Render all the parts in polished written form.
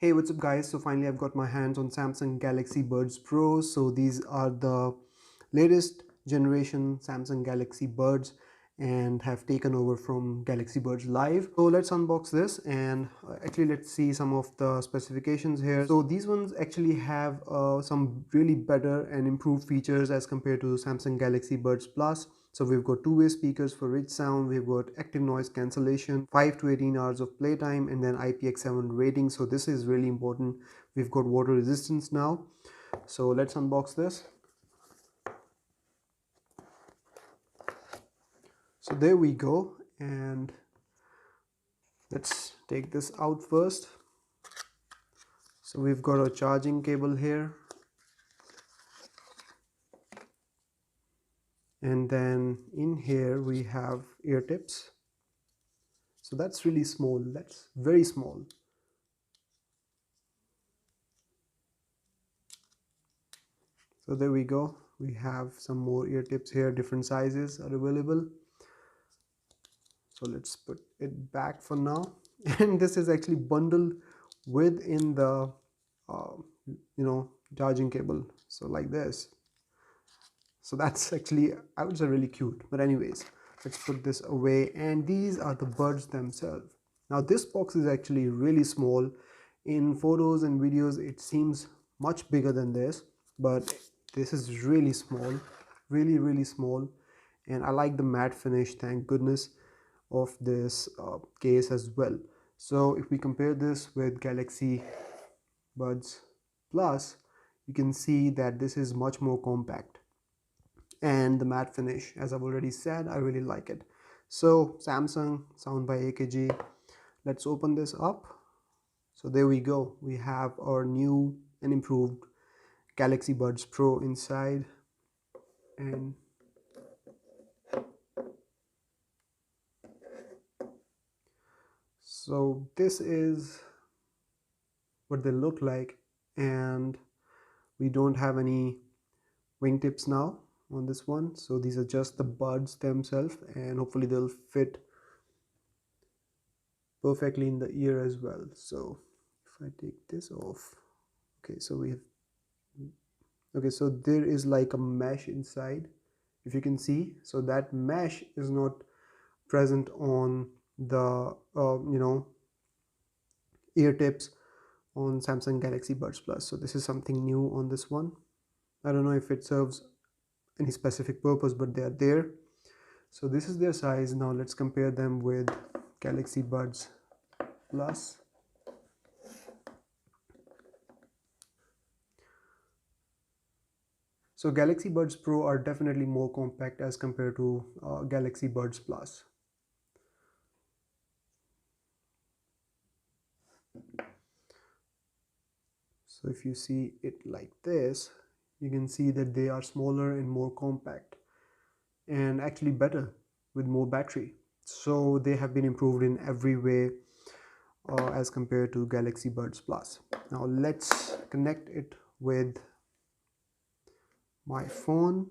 Hey, what's up guys? So finally I've got my hands on Samsung Galaxy Buds Pro. So these are the latest generation Samsung Galaxy Buds and have taken over from Galaxy Buds Live. So let's unbox this and actually let's see some of the specifications here. So these ones actually have some really better and improved features as compared to Samsung Galaxy Buds Plus. So we've got two-way speakers for rich sound, we've got active noise cancellation, 5 to 18 hours of playtime, and then IPX7 rating. So this is really important. We've got water resistance now. So let's unbox this. So there we go, and let's take this out first. So we've got a charging cable here, and then in here we have ear tips. So that's really small, that's very small. So there we go, we have some more ear tips here, different sizes are available. So let's put it back for now. And this is actually bundled within the charging cable, so like this. So that's actually, I would say, really cute. But anyways, let's put this away, and these are the buds themselves. Now this box is actually really small. In photos and videos it seems much bigger than this, but this is really small, really small. And I like the matte finish, thank goodness, of this case as well. So if we compare this with Galaxy Buds Plus, you can see that this is much more compact, and the matte finish, as I've already said, I really like it. So Samsung Sound by AKG, let's open this up. So there we go, we have our new and improved Galaxy Buds Pro inside. And so this is what they look like, and we don't have any wingtips now on this one. So these are just the buds themselves, and hopefully they'll fit perfectly in the ear as well. So if I take this off, okay, so we have, okay, so there is like a mesh inside, if you can see. So that mesh is not present on the ear tips on Samsung Galaxy Buds Plus. So this is something new on this one. I don't know if it serves any specific purpose, but they are there. So this is their size. Now let's compare them with Galaxy Buds Plus. So Galaxy Buds Pro are definitely more compact as compared to Galaxy Buds Plus. So if you see it like this, you can see that they are smaller and more compact, and actually better with more battery. So they have been improved in every way as compared to Galaxy Buds Plus. Now let's connect it with my phone.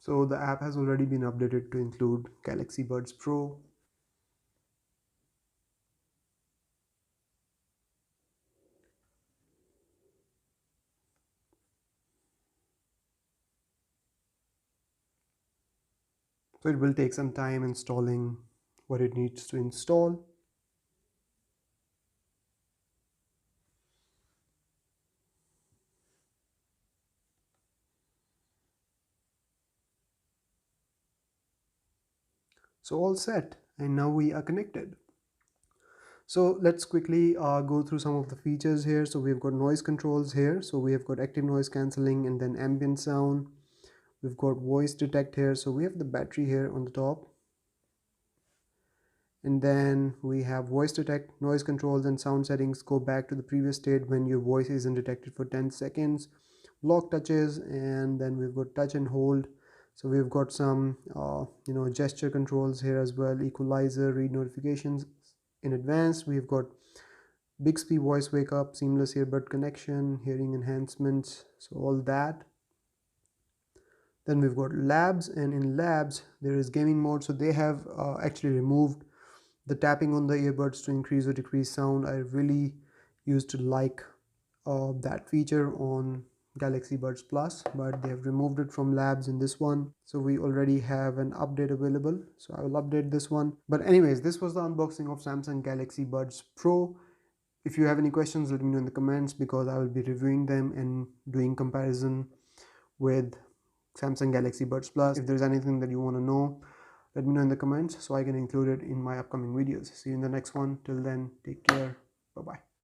So the app has already been updated to include Galaxy Buds Pro. So it will take some time installing what it needs to install. So all set, and now we are connected. So let's quickly go through some of the features here. So we've got noise controls here. So we have got active noise cancelling and then ambient sound. We've got voice detect here. So we have the battery here on the top. And then we have voice detect, noise controls and sound settings go back to the previous state when your voice isn't detected for 10 seconds. Block touches, and then we've got touch and hold. So we've got some gesture controls here as well, equalizer, read notifications in advance. We've got Bixby voice wake up, seamless earbud connection, hearing enhancements, so all that. Then we've got labs, and in labs there is gaming mode. So they have actually removed the tapping on the earbuds to increase or decrease sound. I really used to like that feature on Galaxy Buds Plus, but they have removed it from labs in this one. So we already have an update available, so I will update this one. But anyways, this was the unboxing of Samsung Galaxy Buds Pro. If you have any questions, let me know in the comments, because I will be reviewing them and doing comparison with Samsung Galaxy Buds Plus. If there's anything that you want to know, let me know in the comments so I can include it in my upcoming videos. See you in the next one. Till then, take care. Bye bye.